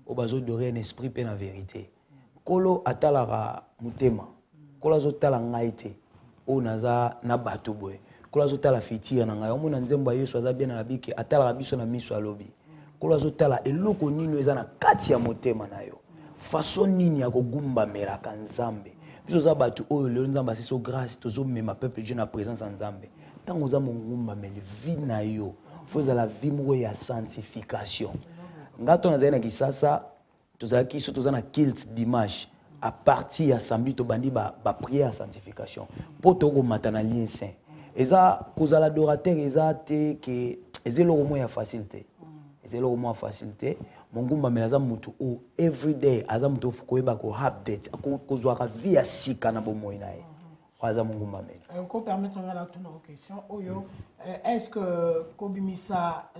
O bazo dorer un esprit pe na vérité. Kolo atalara mutema. Kolo azotala ngaite. O naza na bato boye. Kolo azotala fitira na ngai. Omona nzembo Yesu aza bien na biki atala biso na miso alobi. Kolo azotala eloko nini eza na kati ya motema na yo. Façon nini ya kogumba melaka nzambe. Biso za bato oyo lelo nzambe aseso grâce tozo mema peuple Dieu na présence en nzambe. Tango za mongumba meli vie na yo. Faut la vie mo ya sanctification. Ngato na zaina kisasa tozalaki so tozana kilt dimanche à partir ya samedi to bandi ba prière sanctification poto ko matana lien saint eza kozala adorateur eza te ke ezelo mo ya facilité ezelo mo ya facilité mongumba melaza mutu o everyday aza mutu koyeba ko update kozwa ka vie ya sika na bomoyi nae aza mongumba mela ko permettre ngala tuna question oyo est-ce que kobimisa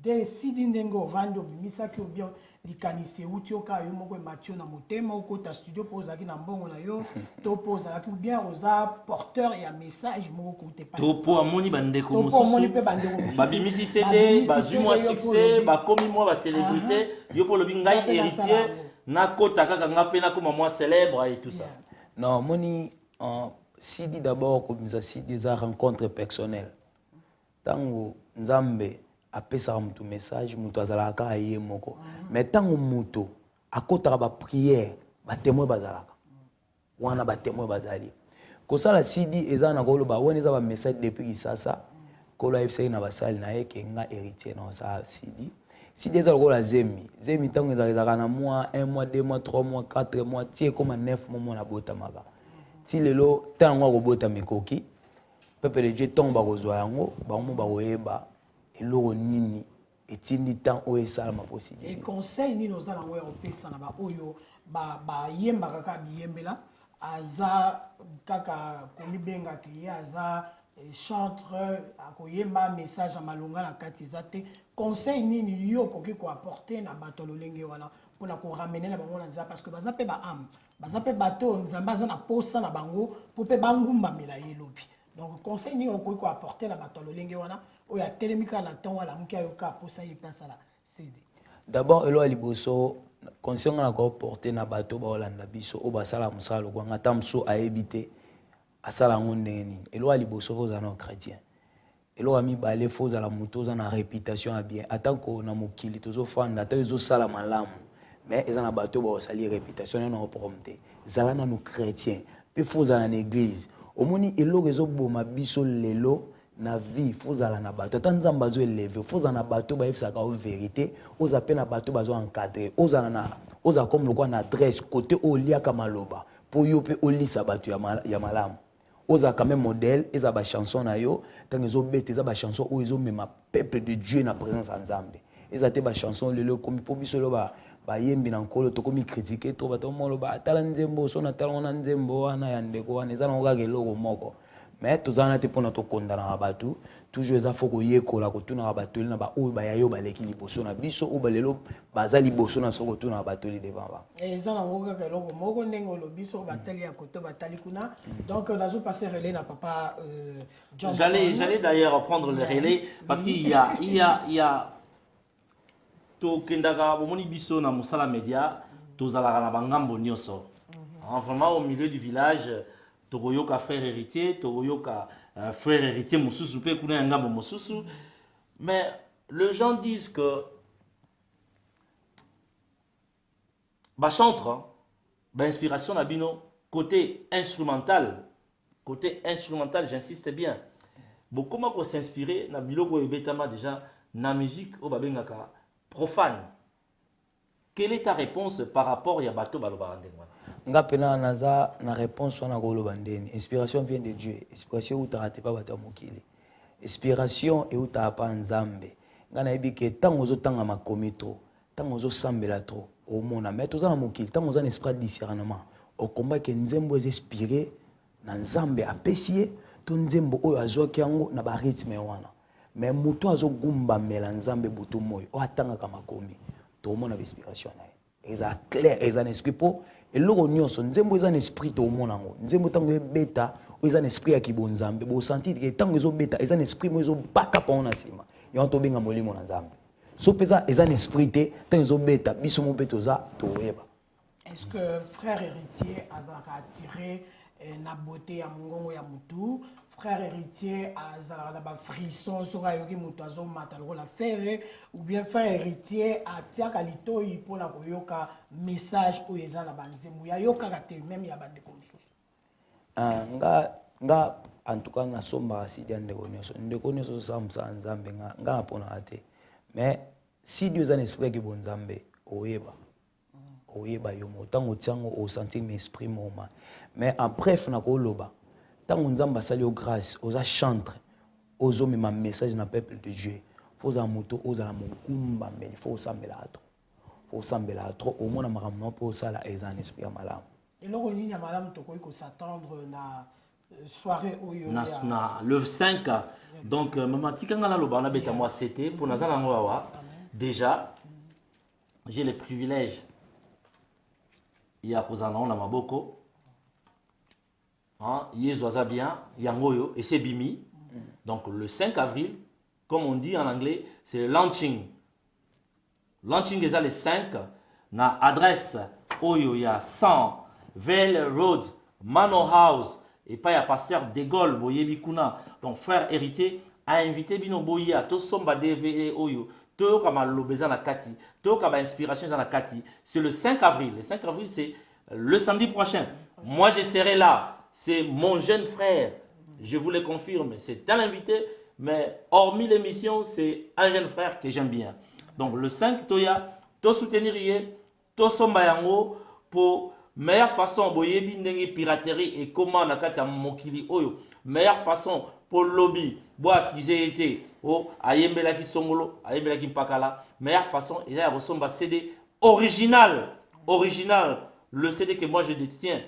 décide ndengo vando bimisa ki obia likanise utioka yo moko Mathieu na motema okota studio poza ki na mbongo na yo to poza ki bien oza porteur ya message moko kote pa to po amoni bandeko mosusu babimisi CD bazumwa succès bakomi moi ba célébrité yo po lobi ngai héritier na kota kaka ngape na koma moi célèbre et tout ça. Non moni Sidi d'abord comme ça Sidi des rencontres personnelles. Tango nzambe apesa mutu message mutu azalaka aye moko. Mais tango mutu akotaka ba prière ba témoin bazalaka. Wana ba témoin bazali. Ko sala Sidi eza na koloba wona eza ba message depuis kisasa. Kolo FCI na basali na yeke nga héritier na sa Sidi. Sidi eza lokola zemi. Zemi tango ezalaka na mois 1 mois 2 mois 3 mois 4 mois tie comme 9 mois na botamaka. Si lelo tango robota mikoki peuple de Dieu tomba kozwa yango bango ba oyeba eloko nini etindi temps o esala ma possible et conseil ni nos ala ngo opesa na ba oyo ba yemba kaka biyembela aza kaka kolibenga ki aza chanteur akoyemba message amalonga na kati zate conseil nini yo koki ko apporter na bato lolenge wana pour na ko ramener na bango na nza parce que baza pe ba âme baza pe bato nzamba za na posa na bango pour pe bangumba mela yelobi donc conseil ni on koki ko apporter na bato lolenge wana o ya telemika na temps wala muki ayo ka posa ye pesa la CD d'abord elo aliboso conseil na ko porter na bato ba olanda biso o basala musala ko ngata mso aebite asala ngondeni elo aliboso ko za no chrétien elo ami balé faux à la moto za na réputation à bien attend ko na mokili tozo fanda ta zo sala malamu mais ils en a bateau ba sali réputation na prompté zala na no chrétien pe faux à l'église au moni elo rezo boma biso lelo na vie faux à na bateau tant nzamba zo élevé faux à na bateau ba efsa ka vérité aux appels na bateau ba zo encadré aux a comme le quoi na adresse côté au lia kamaloba pour yo pe olisa bateau ya malamu oza quand même modèle eza ba chanson na yo tant ezo bete eza ba chanson o ezo mema peuple de Dieu na présence en Nzambe eza te ba chanson lelo comme po biso lo ba yembi na nkolo to komi critiquer to ba to molo ba tala nzembo so na tala na nzembo wana ya ndeko wana eza na okage loko moko mais tozana te pona to kondana batu toujours eza foko yekola ko tuna batu na ba o ba yayo ba leki liboso na biso o ba lelo baza liboso na soko tuna batu li devant ba eza na ngoka ka loko moko ndenge lo biso batali ya koto batali kuna donc nazo passer relais na papa John. J'allais d'ailleurs prendre le relais parce qu'il y a to kendaka bomoni biso na musala media tozalaka na bangambo nyoso vraiment au milieu du village tokoyoka frère héritier tokoyoka frère héritier mosusu pe kuna ngambo mosusu mais les gens disent que ba chantre ba inspiration na bino côté instrumental j'insiste bien beaucoup comment qu'on s'inspirer na biloko ebetama déjà na musique au babengaka profane. Quelle est ta réponse par rapport à Yabato Balobara? nga pena naza na réponse wana koloba ndeni. Inspiration vient de Dieu. Inspiration utarate pa bata mokili. Inspiration e utapa nzambe. Nga na yebi ke tango ozotanga makomi trop, tango ozosambela trop, omona mais toza na mokili, tango oza na esprit de discernement, okomba ke nzembo inspiré na nzambe apesi to nzembo oyo azwaki yango na ba rythme wana. Mais muto azogumba mela nzambe butu moyo, o atanga ka makomi, to omona inspiration na ye. Eza clair, eza na esprit po eloko nyonso nzembo eza na esprit to omona ngo. Nzembo tango ebeta, eza na esprit ya kibonzambe, bo sentir ke tango ezobeta eza na esprit mo ezobaka pa ona sima. Yon to benga molimo na nzambe. So pesa eza na esprit te, tango ezobeta biso mo beto za to yeba. Est-ce que frère héritier a attiré la beauté à Mongongo ya Moutou? Frère héritier a la frisson sur Ayoki Moutazo Matalo la faire ou bien frère héritier a tia kalito pour la koyoka message ou eza la banzemu ya yoka kate même ya bande comme nga en tout cas na somba asidi ndeko nyonso samsa nzambe nga pona ate mais si Dieu a un esprit qui bon nzambe oyeba yo motango tiango o sentir mes esprit moma mais après fna ko loba tango nzamba sali o grâce oza chantre ozo me ma message na peuple de Dieu faut za moto oza la mokumba mais il faut sambela trop au moins makamno po sala eza un esprit ya malamu et loko nini ya malamu to ko s'attendre na soirée oyo na le 5 donc maman tikanga la loba na beta moi c'était pour nazala ngwa déjà j'ai le privilège il y a kozana on a maboko hein yezo za bien yangoyo et c'est bimi donc le 5 avril comme on dit en anglais c'est le launching est le 5 na adresse oyo ya 100 Vale Road Manor House et pas ya pasteur de Gaulle boyebi kuna donc frère héritier a invité bino boya to somba DVE oyo to kama lobeza na kati to kama inspiration za na kati c'est le 5 avril c'est le samedi prochain moi je serai là c'est mon jeune frère je vous le confirme c'est un invité mais hormis l'émission c'est un jeune frère que j'aime bien donc le 5 toya to soutenir yé to somba yango pour meilleure façon boyebi ndenge piraterie et comment na kati ya mokili oyo meilleure façon pour lobby bo accuser été o ayembela ki songolo ayembela ki mpakala meilleure façon il y a resomba CD original le CD que moi je détiens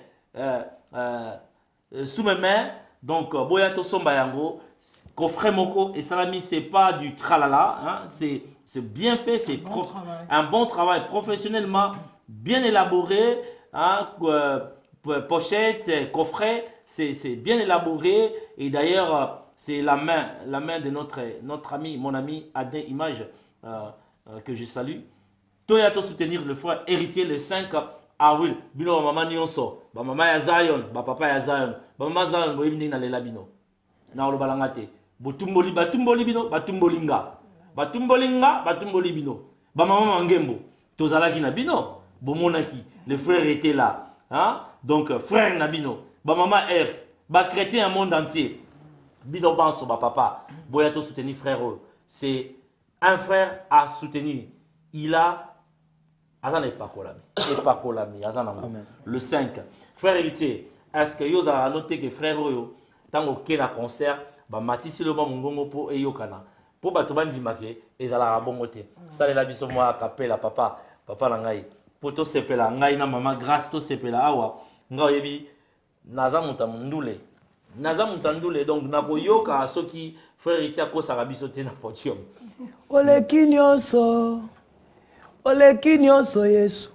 sous mes mains donc boya to somba yango coffret moko et salami c'est pas du tralala hein, c'est bien fait c'est un bon travail professionnellement bien élaboré hein, pochette, coffret, c'est bien élaboré et d'ailleurs c'est la main de notre ami, mon ami Adin Image que je salue. Toyato soutenir le frère héritier le 5 avril. Bino maman nyonso, ba maman ya Zion, ba papa ya Zion, ba maman Zion bo yimni na lela bino. Na lo balangate. Botumboli bino, batumboli bino. Ba maman Ngembo, tozalaki na bino. Bomonaki, le frère était là. Hein? Donc, frère Nabino, ba maman Ers, ba chrétien au monde entier. Bino Banso, ba papa, boyato soutenir frère. C'est un frère à soutenir. Il a. Azan est pas colami. Le 5. Frère héritier, est-ce que vous avez noté que frère Oyo, tant que na concert, ba matisi le mongongo po eyokana. Po ba to bandi make, ezala bongote. Ça la biso moi capella papa nangai. Poto sepela ngai na mama grâce to sepela awa nga yebi naza mutandule donc nakoyoka soki frère itia ko sarabiso te na podium oleki nyonso Yesu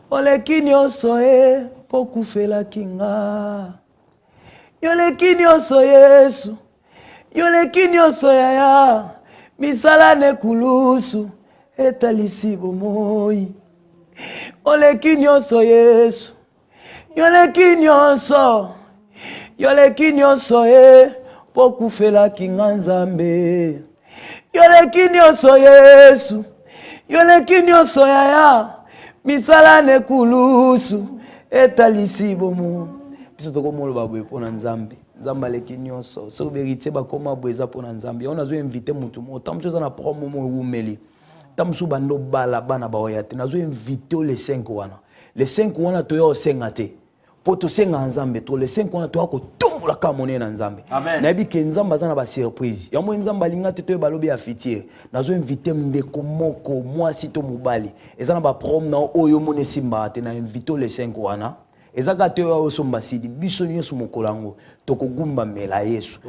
oleki nyonso pokufela kinga yoleki nyonso Yesu yoleki nyonso yaya misala nekulusu etalisi bomoi oleki nyonso Yesu yoleki nyonso pokufela kinga nzambe yoleki nyonso Yesu yoleki nyonso yaya misala nekulusu etalisi bomo biso tokomoloba boye mpona nzambe aleki nyonso soki beritier bakoma boye eza mpona nzambe yango nazo invite mutu mo tamoso eza na promo mo ewumeli tamoso bando bala bana baoya te nazo invite le 5 wana les 5 wana toya osenga te po tosenga nzambe to les 5 wana toya kotombola ka monene na nzambe nayebi ke nzambe aza na basurprise yango nzambe alinga te toyeba lobi ya fitir nazo invite ndeko moko mwasi to mobali eza na baprom na oyo mona esimbaka te na invite les 5 wana ezaka te oyo osomba sidi biso nyonso mokolo yango tokogumbamela yesu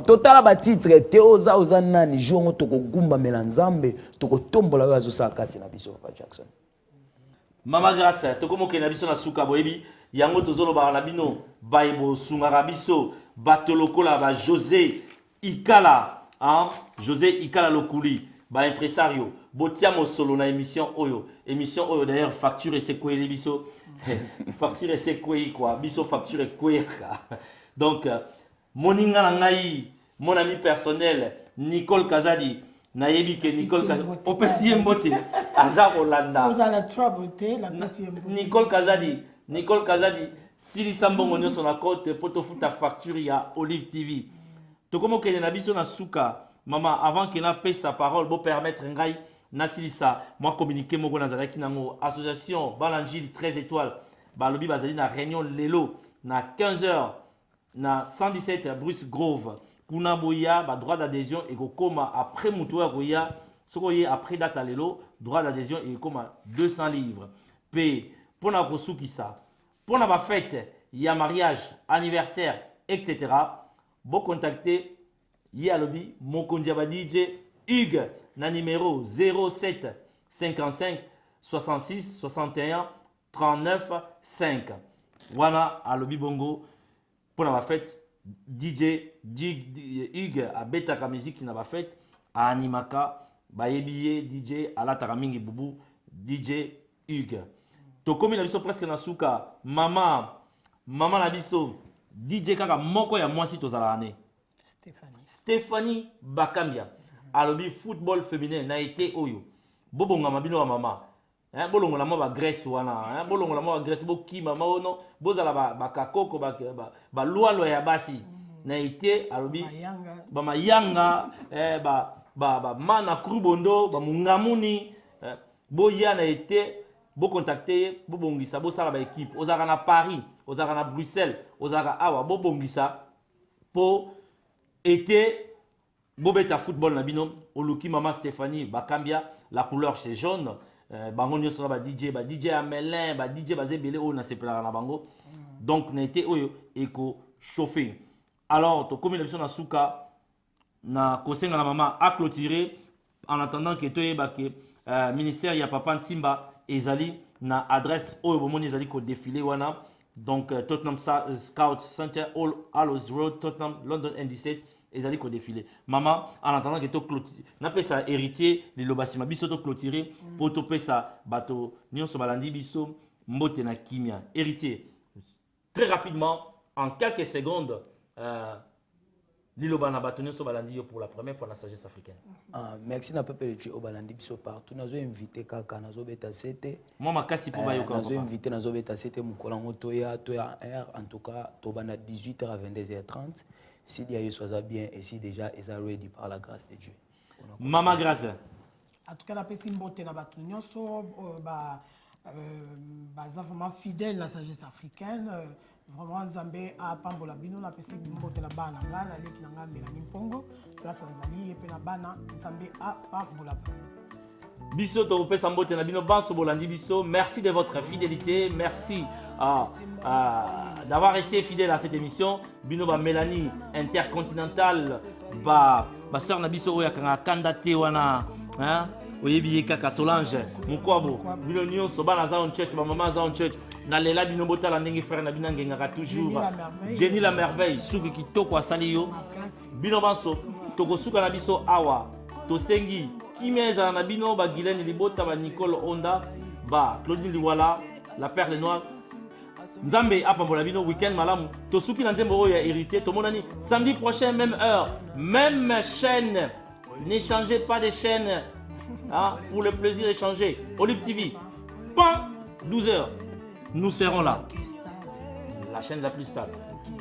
totala batitre te oza nani jour yango tokogumbamela nzambe tokotombola oyo azosala kati na biso Papa Jackson. Mama Grâce tokomoke na biso na suka boyebi yango tozoloba na bino bayebo sungaka biso bato lokola ba José Ikala José Ikala Lokuli ba impresario botia mosolo na émission oyo d'ailleurs facture c'est quoi les biso facture c'est quoi biso facture quoi donc moninga na ngai mon ami personnel Nicole Kazadi nayebi ke Nicole Kazadi opesi mbote aza Rolanda Nicole Kazadi sili sambongo nyoso na kote poto futa facture ya Olive TV tokomoke na biso na suka maman avant que na paie sa parole bo permettre ngai na silisa moi communiquer moko na zalaki nango association Balanjili 13 étoiles balobi bazali na réunion lelo na 15h na 117 Bruce Grove kuna boya ba droit d'adhésion et kokoma après mutu ya koya sokoye après date lelo droit d'adhésion et koma 200 livres p pona kosukisa pona ba fête ya mariage anniversaire etc. bo contacter Yalobi Mokondia ba DJ Hugues na numéro 07 55 66 61 39 5 wana alobi bongo pour la fête DJ Hugues a betaka musique na ba fête a animaka ba yebiye DJ alataka mingi bubu DJ Hugues tokomi na biso presque na suka mama na biso DJ kaka moko ya mwasi tozala ane Stéphanie Bakambia alobi football féminin na été oyo bobonga mabino wa mama bolongo la mo ba Grèce wana bolongo la mo ba Grèce bo ki mama ono bozala ba kakoko ba lualo ya basi na été alobi ba mayanga ba mana krubondo ba mungamuni bo ya na été bo contacter bo bongisa bo sala ba équipe ozaka na Paris ozaka na Bruxelles ozaka awa bo bongisa po été bobeta football na bino oluki mama Stéphanie Bakambia la couleur c'est jaune bango nyoso ba DJ Amelin ba DJ bazebele o na sepela na bango donc na été oyo eko chauffer alors to comme na suka na kosenga na mama a clôturer en attendant que toyeba ke ministère ya papa Nsimba ezali na adresse oyo bomoni ezali ko défiler wana donc Tottenham Scout Center All Hallows Road Tottenham London N17 ezali ko défiler maman en attendant que to clôturer na pesa héritier les lobasima biso to clôturer pour to pesa bato nyonso balandi biso mbote na kimia héritier très rapidement en quelques secondes Liloba na bato nyonso balandi yo pour la première fois na sagesse africaine. Merci na peuple de Dieu balandi biso partout nazo invité kaka nazo beta sete. Moi makasi pour ba yo kaka. Nazo invité nazo beta sete mukolango toya en tout cas to bana 18h à 22h30 si dia yo soit bien et si déjà est ready par la grâce de Dieu. Mama grâce. En tout cas la pesi mbote na bato nyonso vraiment fidèle la sagesse africaine. Vraiment Nzambe a pambola bino na pesi mbote la bana ngana leki nanga Mélanie Mpongo place azali et pe na bana Nzambe a pambola biso to pesa mbote na bino banso bolandi biso. Merci de votre fidélité, merci d'avoir été fidèle à cette émission. Bino ba Mélanie intercontinentale ba sœur na biso oya kanga kandate wana hein oyebi kaka Solange mukwabo bino nyonso bana za on church ba mama za on church na lela bino botala ndenge frère na bino ngengaka toujours Jenny la merveille suki kitoko asali yo bino banso tokosuka na biso awa tosengi kimeza na bino ba Guylaine Libota ba Nicole Onda ba Claudine Liwala la perle noire Nzambe apambola bino week-end malamu tosuki na nzembo oyo ya héritier tomonani samedi prochain même heure même chaîne. Ne changez pas de chaîne pour le plaisir d'échanger. Olive TV, pas 12h. Nous serons là. La chaîne la plus stable.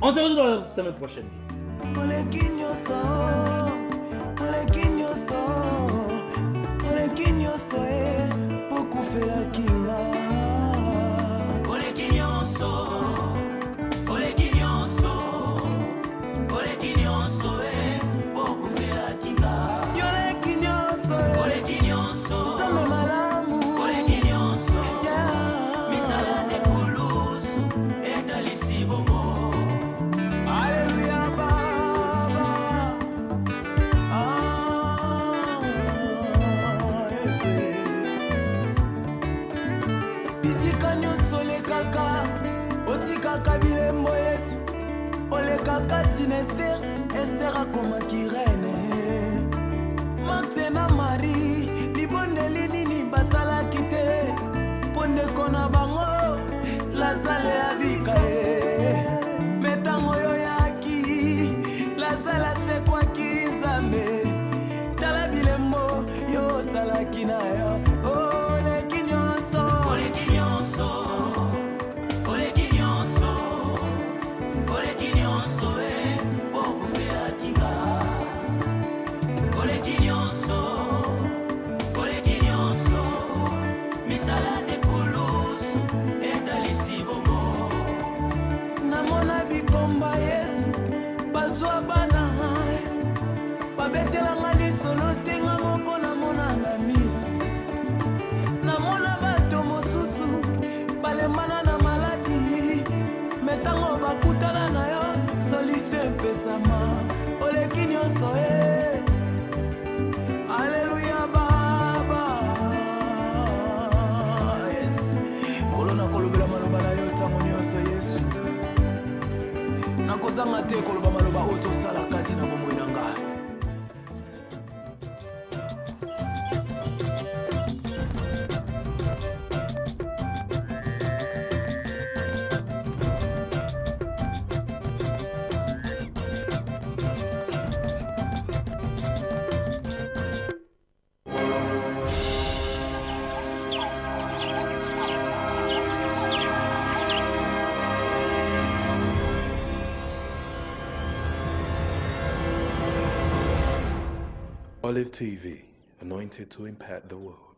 On se retrouve la semaine prochaine. Beaucoup fait la kinga. olekaka bilembo Yesu, olekaka tina Ester, Ester akomaki reine. Marthe na Marie, libondeli nini basalaki te, mpo ndeko na bango Lazare abika ye. Metango oyo yaki, Lazare asekwaki Nzambe. Tala bilembo yo ozalaki na yo. Oleki nyonso, oleki nyonso, oleki nyonso, oleki nyonso, okufela nga. Oleki nyonso, oleki nyonso, misala de kulusu etalisi bongo. Namona bikomba Yesu, bazwa bana babetelanga lisolo te nga moko namona na miso. Namona bato mosusu balemana na maladi, metango bakutana na yo solution epesama. Oleki nyonso Alleluia Baba. Yes. Kolona kolobela maloba na yo ntango nyonso Yesu. Nakozanga te koloba maloba ozosala kati na bomoi na ngai. Olive TV, anointed to impact the world.